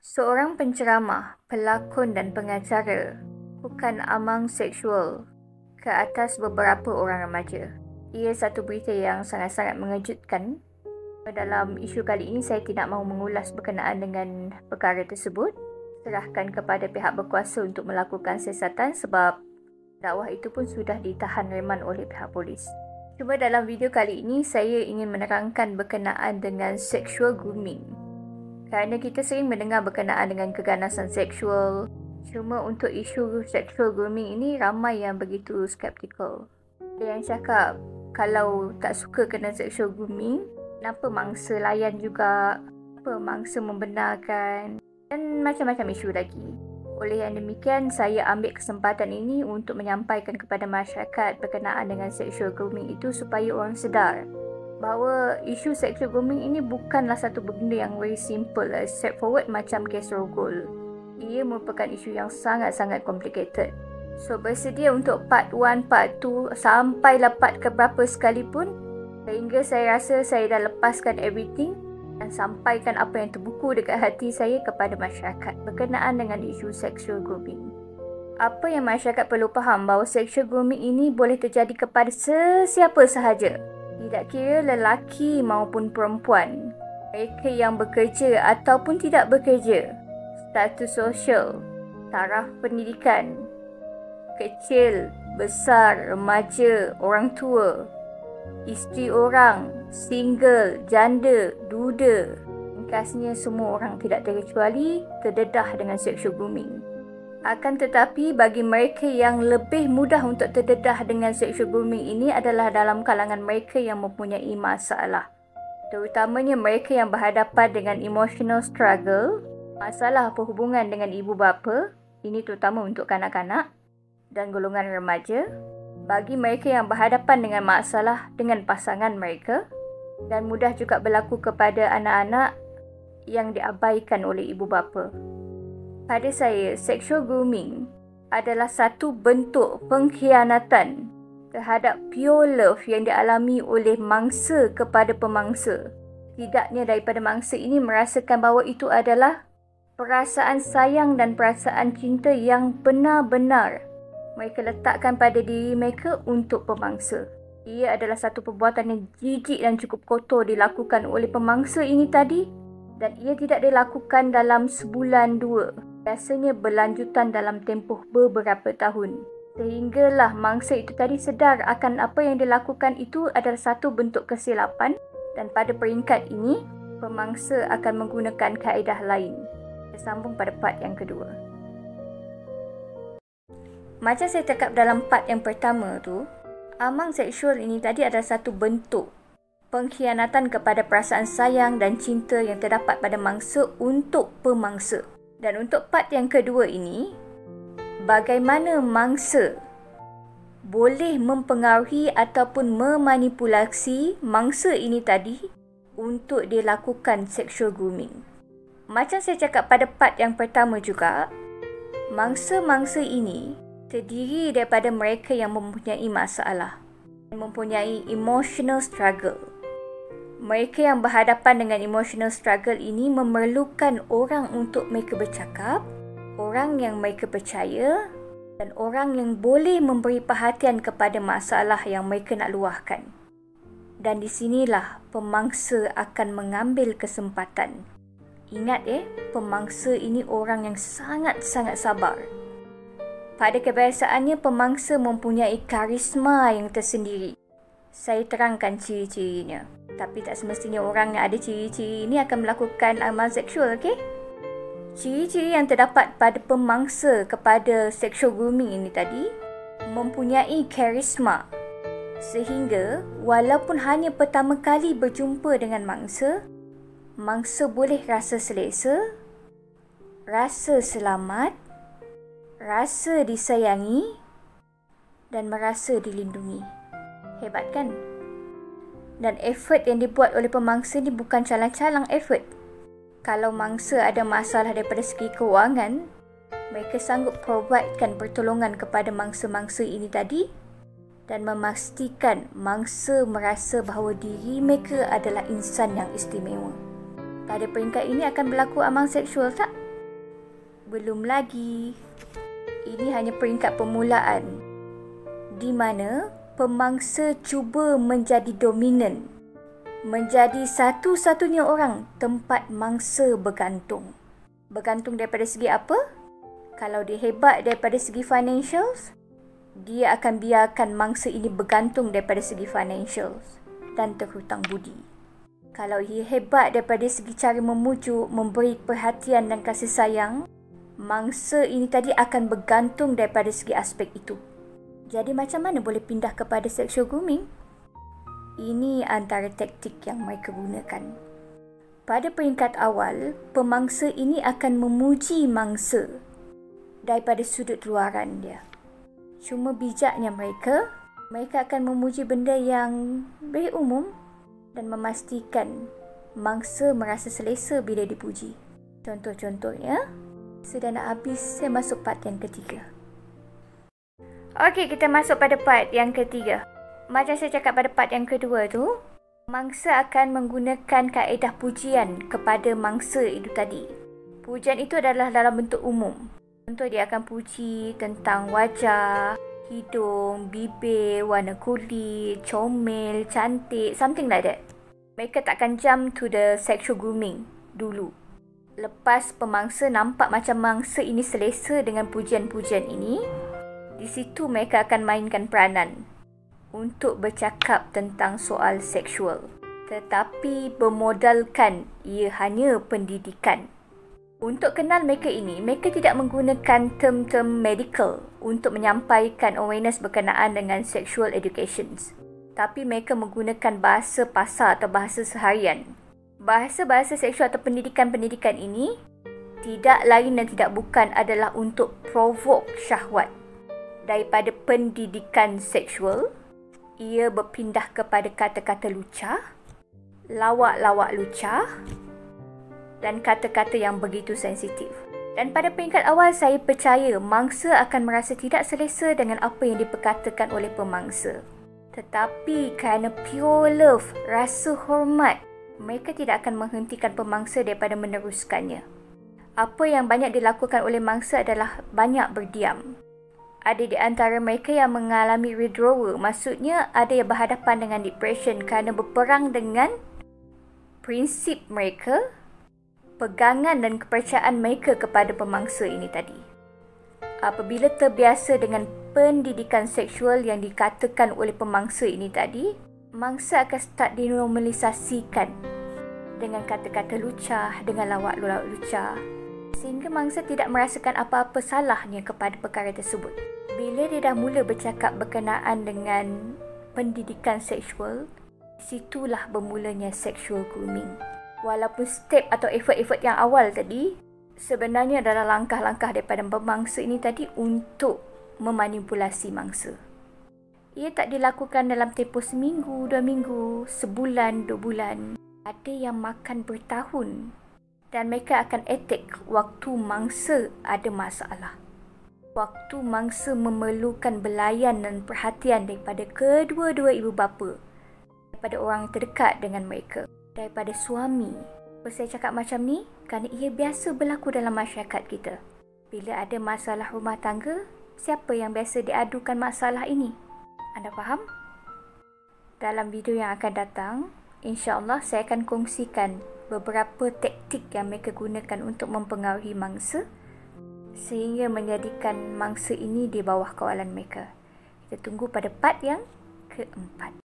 Seorang penceramah, pelakon dan pengacara bukan amang seksual ke atas beberapa orang remaja. Ia satu berita yang sangat-sangat mengejutkan. Dalam isu kali ini, saya tidak mahu mengulas berkenaan dengan perkara tersebut. Serahkan kepada pihak berkuasa untuk melakukan siasatan sebab dakwah itu pun sudah ditahan reman oleh pihak polis. Cuma dalam video kali ini, saya ingin menerangkan berkenaan dengan sexual grooming. Kerana kita sering mendengar berkenaan dengan keganasan seksual. Cuma untuk isu sexual grooming ini, ramai yang begitu skeptikal. Ada yang cakap, kalau tak suka kena sexual grooming, kenapa mangsa layan juga, kenapa mangsa membenarkan, dan macam-macam isu lagi. Oleh yang demikian, saya ambil kesempatan ini untuk menyampaikan kepada masyarakat berkenaan dengan sexual grooming itu supaya orang sedar bahawa isu sexual grooming ini bukanlah satu benda yang very simple, straightforward macam kes rogol. Ia merupakan isu yang sangat-sangat complicated. So, bersedia untuk part 1, part 2, sampailah part keberapa sekalipun, sehingga saya rasa saya dah lepaskan everything dan sampaikan apa yang terbuku dekat hati saya kepada masyarakat berkenaan dengan isu sexual grooming. Apa yang masyarakat perlu faham bahawa sexual grooming ini boleh terjadi kepada sesiapa sahaja. Tidak kira lelaki maupun perempuan, mereka yang bekerja ataupun tidak bekerja, status sosial, taraf pendidikan, kecil, besar, remaja, orang tua, isteri orang, single, janda, duda. Ringkasnya, semua orang tidak terkecuali terdedah dengan sexual grooming. Akan tetapi, bagi mereka yang lebih mudah untuk terdedah dengan sexual grooming ini adalah dalam kalangan mereka yang mempunyai masalah. Terutamanya mereka yang berhadapan dengan emotional struggle, masalah perhubungan dengan ibu bapa, ini terutama untuk kanak-kanak dan golongan remaja. Bagi mereka yang berhadapan dengan masalah dengan pasangan mereka, dan mudah juga berlaku kepada anak-anak yang diabaikan oleh ibu bapa. Pada saya, sexual grooming adalah satu bentuk pengkhianatan terhadap pure love yang dialami oleh mangsa kepada pemangsa. Tidaknya daripada mangsa ini merasakan bahawa itu adalah perasaan sayang dan perasaan cinta yang benar-benar mereka letakkan pada diri mereka untuk pemangsa. Ia adalah satu perbuatan yang jijik dan cukup kotor dilakukan oleh pemangsa ini tadi, dan ia tidak dilakukan dalam sebulan dua. Biasanya berlanjutan dalam tempoh beberapa tahun. Sehinggalah mangsa itu tadi sedar akan apa yang dilakukan itu adalah satu bentuk kesilapan, dan pada peringkat ini, pemangsa akan menggunakan kaedah lain. Kita sambung pada part yang kedua. Macam saya cakap dalam part yang pertama tu, amang seksual ini tadi adalah satu bentuk pengkhianatan kepada perasaan sayang dan cinta yang terdapat pada mangsa untuk pemangsa. Dan untuk part yang kedua ini, bagaimana mangsa boleh mempengaruhi ataupun memanipulasi mangsa ini tadi untuk dilakukan sexual grooming. Macam saya cakap pada part yang pertama juga, mangsa-mangsa ini terdiri daripada mereka yang mempunyai masalah, mempunyai emotional struggle. Mereka yang berhadapan dengan emotional struggle ini memerlukan orang untuk mereka bercakap, orang yang mereka percaya, dan orang yang boleh memberi perhatian kepada masalah yang mereka nak luahkan. Dan di sinilah pemangsa akan mengambil kesempatan. Ingat pemangsa ini orang yang sangat-sangat sabar. Pada kebiasaannya, pemangsa mempunyai karisma yang tersendiri. Saya terangkan ciri-cirinya. Tapi tak semestinya orang yang ada ciri-ciri ini akan melakukan amal seksual, okey? Ciri-ciri yang terdapat pada pemangsa kepada sexual grooming ini tadi mempunyai karisma. Sehingga walaupun hanya pertama kali berjumpa dengan mangsa, mangsa boleh rasa selesa, rasa selamat, rasa disayangi dan merasa dilindungi. Hebat kan? Dan effort yang dibuat oleh pemangsa ni bukan calang-calang effort. Kalau mangsa ada masalah daripada segi kewangan, mereka sanggup providekan pertolongan kepada mangsa-mangsa ini tadi dan memastikan mangsa merasa bahawa diri mereka adalah insan yang istimewa. Pada peringkat ini akan berlaku amang seksual tak? Belum lagi. Ini hanya peringkat permulaan di mana pemangsa cuba menjadi dominan, menjadi satu-satunya orang tempat mangsa bergantung. Bergantung daripada segi apa? Kalau dia hebat daripada segi financials, dia akan biarkan mangsa ini bergantung daripada segi financials dan terhutang budi. Kalau ia hebat daripada segi cara memujuk, memberi perhatian dan kasih sayang, mangsa ini tadi akan bergantung daripada segi aspek itu. Jadi macam mana boleh pindah kepada sexual grooming? Ini antara taktik yang mereka gunakan. Pada peringkat awal, pemangsa ini akan memuji mangsa daripada sudut luaran dia. Cuma bijaknya mereka akan memuji benda yang very umum dan memastikan mangsa merasa selesa bila dipuji. Contoh-contohnya, sudah nak habis, saya masuk part yang ketiga. Okey, kita masuk pada part yang ketiga. Macam saya cakap pada part yang kedua tu, mangsa akan menggunakan kaedah pujian kepada mangsa itu tadi. Pujian itu adalah dalam bentuk umum. Contoh, dia akan puji tentang wajah, hidung, bibir, warna kulit, comel, cantik, something like that. Mereka takkan jump to the sexual grooming dulu. Lepas pemangsa nampak macam mangsa ini selesa dengan pujian-pujian ini, di situ mereka akan mainkan peranan untuk bercakap tentang soal seksual. Tetapi bermodalkan ia hanya pendidikan. Untuk kenal mereka ini, mereka tidak menggunakan term-term medical untuk menyampaikan awareness berkenaan dengan sexual educations. Tapi mereka menggunakan bahasa pasar atau bahasa seharian. Bahasa-bahasa seksual atau pendidikan-pendidikan ini tidak lain dan tidak bukan adalah untuk provoke syahwat. Daripada pendidikan seksual, ia berpindah kepada kata-kata lucah, lawak-lawak lucah dan kata-kata yang begitu sensitif. Dan pada peringkat awal, saya percaya mangsa akan merasa tidak selesa dengan apa yang diperkatakan oleh pemangsa. Tetapi kerana pure love, rasa hormat, mereka tidak akan menghentikan pemangsa daripada meneruskannya. Apa yang banyak dilakukan oleh mangsa adalah banyak berdiam. Ada di antara mereka yang mengalami withdrawal, maksudnya ada yang berhadapan dengan depression kerana berperang dengan prinsip mereka, pegangan dan kepercayaan mereka kepada pemangsa ini tadi. Apabila terbiasa dengan pendidikan seksual yang dikatakan oleh pemangsa ini tadi, mangsa akan start dinormalisasikan dengan kata-kata lucah, dengan lawak-lawak lucah, sehingga mangsa tidak merasakan apa-apa salahnya kepada perkara tersebut. Bila dia dah mula bercakap berkenaan dengan pendidikan seksual, situlah bermulanya sexual grooming. Walaupun step atau effort-effort yang awal tadi sebenarnya adalah langkah-langkah daripada pemangsa ini tadi untuk memanipulasi mangsa. Ia tak dilakukan dalam tempoh seminggu, 2 minggu, sebulan, 2 bulan. Ada yang makan bertahun dan mereka akan attack waktu mangsa ada masalah. Waktu mangsa memerlukan belayan dan perhatian daripada kedua-dua ibu bapa, daripada orang terdekat dengan mereka, daripada suami. Saya cakap macam ni kerana ia biasa berlaku dalam masyarakat kita. Bila ada masalah rumah tangga, siapa yang biasa diadukan masalah ini? Anda faham? Dalam video yang akan datang, insya-Allah saya akan kongsikan beberapa taktik yang mereka gunakan untuk mempengaruhi mangsa sehingga menjadikan mangsa ini di bawah kawalan mereka. Kita tunggu pada part yang keempat.